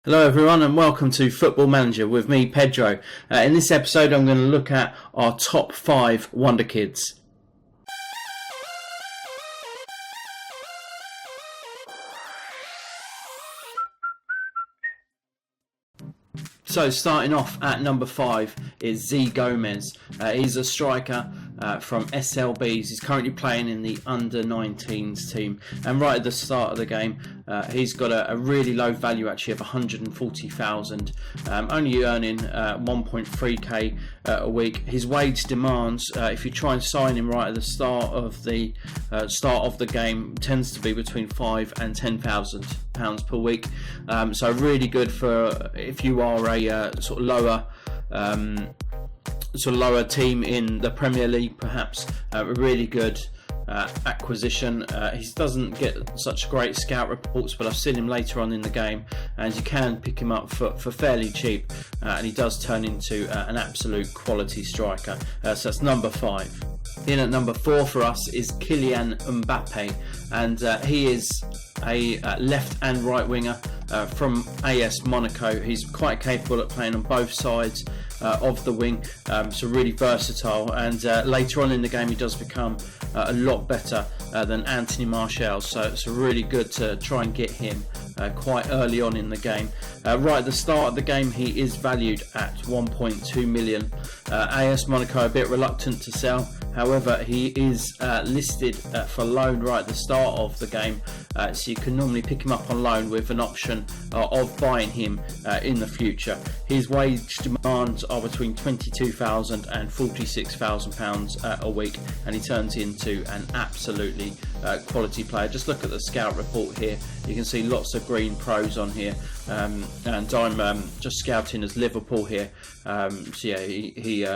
Hello everyone and welcome to Football Manager with me, Pedro. In this episode I'm going to look at our top 5 Wonderkids. So starting off at number 5 is Z Gomez. He's a striker from SLBs. He's currently playing in the under-19s team, and right at the start of the game he's got a really low value actually of 140,000, only earning 1.3k a week. His wage demands, if you try and sign him right at the start of the game, tends to be between £5,000 and £10,000 per week. So really good for if you are a sort of lower team in the Premier League, perhaps. A really good acquisition. He doesn't get such great scout reports, but I've seen him later on in the game, and you can pick him up for fairly cheap, and he does turn into an absolute quality striker. So that's number 5. In at number 4 for us is Kylian Mbappe, and he is a left and right winger from AS Monaco. He's quite capable at playing on both sides of the wing, so really versatile, and later on in the game he does become a lot better than Anthony Martial, so it's really good to try and get him quite early on in the game. Right at the start of the game he is valued at 1.2 million. AS Monaco a bit reluctant to sell, however he is listed for loan right at the start of the game, so you can normally pick him up on loan with an option of buying him in the future. His wage demands are between £22,000 and £46,000 a week, and he turns into an absolutely quality player. Just look at the scout report here, you can see lots of green pros on here, and I'm just scouting as Liverpool here, so yeah, he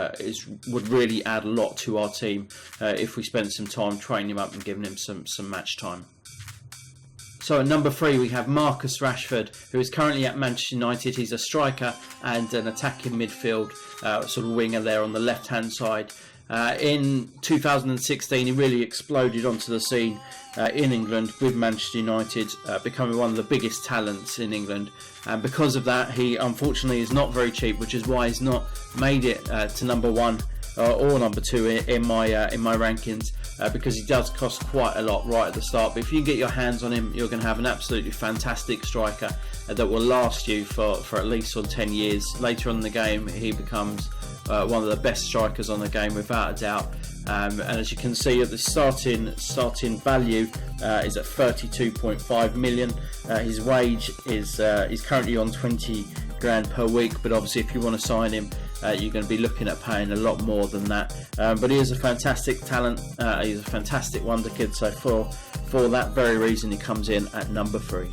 would really add a lot to our team if we spent some time training him up and giving him some match time. So at number 3 we have Marcus Rashford, who is currently at Manchester United. He's a striker and an attacking midfield sort of winger there on the left hand side. In 2016 he really exploded onto the scene in England with Manchester United, becoming one of the biggest talents in England, and because of that he unfortunately is not very cheap, which is why he's not made it to number 1 or number 2 in my rankings, because he does cost quite a lot right at the start. But if you get your hands on him, you're going to have an absolutely fantastic striker that will last you for at least 10 years. Later on in the game he becomes one of the best strikers on the game without a doubt, and as you can see at the starting value is at 32.5 million. His wage is he's currently on 20 grand per week, but obviously if you want to sign him you're going to be looking at paying a lot more than that, but he is a fantastic talent. He's a fantastic Wonderkid, so for that very reason he comes in at number 3.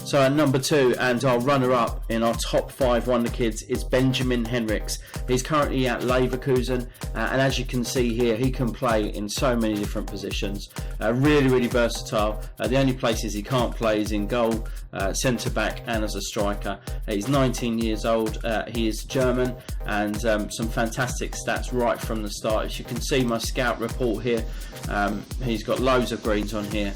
So at number 2, and our runner-up in our top 5 Wonderkids, is Benjamin Henrichs. He's currently at Leverkusen, and as you can see here, he can play in so many different positions. Really versatile. The only places he can't play is in goal, centre-back and as a striker. He's 19 years old, he is German, and some fantastic stats right from the start. As you can see my scout report here, he's got loads of greens on here.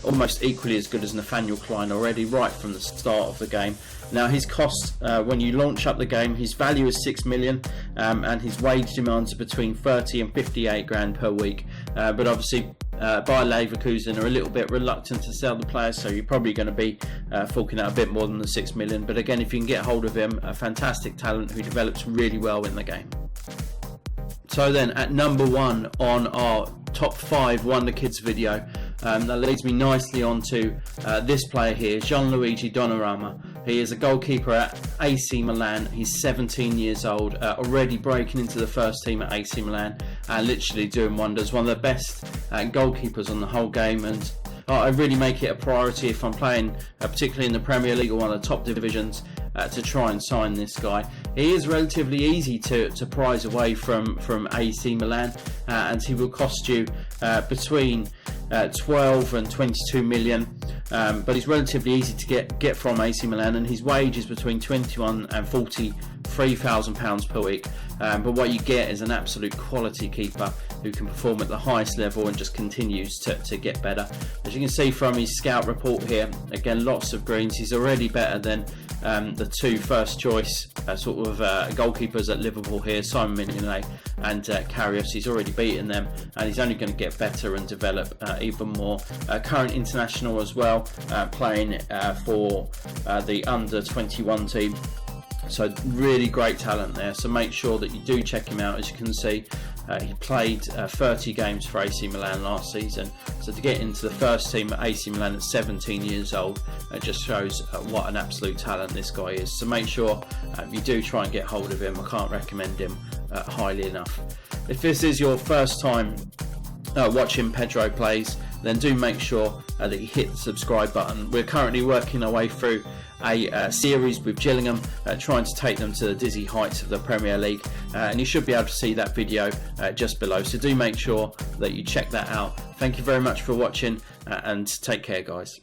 Almost equally as good as Nathaniel Klein already right from the start of the game. Now his cost when you launch up the game, his value is 6 million, and his wage demands are between 30 and 58 grand per week, but obviously Bayer Leverkusen are a little bit reluctant to sell the player, so you're probably going to be forking out a bit more than the 6 million. But again, if you can get hold of him, a fantastic talent who develops really well in the game. So then at number 1 on our top 5 Wonderkids video, that leads me nicely onto this player here, Gianluigi Donnarumma. He is a goalkeeper at AC Milan. He's 17 years old, already breaking into the first team at AC Milan and literally doing wonders. One of the best goalkeepers on the whole game, and I really make it a priority if I'm playing, particularly in the Premier League or one of the top divisions, to try and sign this guy. He is relatively easy to prize away from AC Milan, and he will cost you between 12 and 22 million, but he's relatively easy to get from AC Milan, and his wage is between 21 and 43,000 pounds per week, but what you get is an absolute quality keeper. who can perform at the highest level and just continues to get better. As you can see from his scout report here, again, lots of greens. He's already better than the two first choice goalkeepers at Liverpool here, Simon Mignolet and Karius. He's already beaten them, and he's only going to get better and develop even more. Current international as well, playing for the under 21 team. So really great talent there, so make sure that you do check him out. As you can see, he played 30 games for AC Milan last season, so to get into the first team at AC Milan at 17 years old, it just shows what an absolute talent this guy is. So make sure you do try and get hold of him. I can't recommend him highly enough. If this is your first time watching Pedro plays, then do make sure that you hit the subscribe button. We're currently working our way through a series with Gillingham, trying to take them to the dizzy heights of the Premier League, and you should be able to see that video just below, so do make sure that you check that out. Thank you very much for watching, and take care, guys.